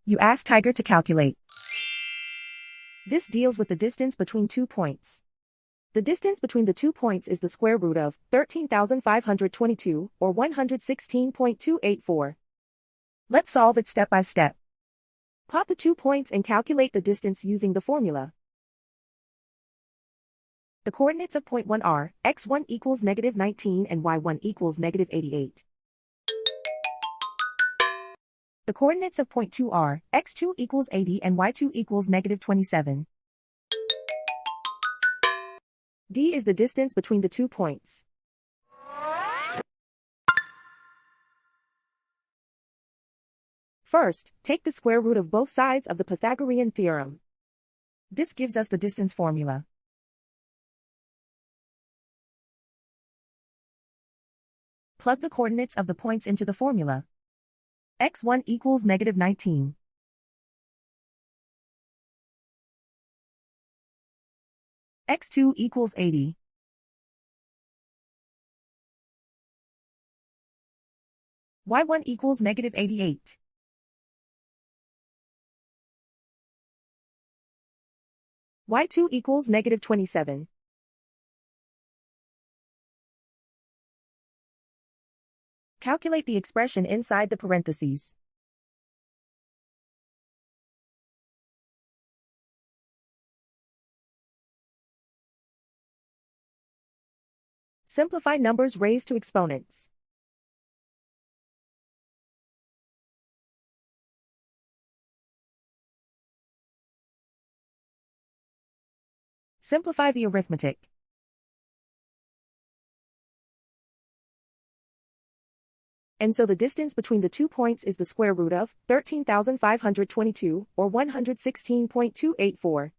You ask Tiger to calculate. This deals with the distance between 2 points. The distance between the 2 points is the square root of 13,522, or 116.284. Let's solve it step by step. Plot the 2 points and calculate the distance using the formula. The coordinates of point 1 are x1 equals -19 and y1 equals -88. The coordinates of point 2 are x2 equals 80 and y2 equals -27. D is the distance between the 2 points. First, take the square root of both sides of the Pythagorean theorem. This gives us the distance formula. Plug the coordinates of the points into the formula. x1 equals -19. x2 equals 80. y1 equals -88. y2 equals -27. Calculate the expression inside the parentheses. Simplify numbers raised to exponents. Simplify the arithmetic. And so the distance between the 2 points is the square root of 13,522, or 116.284.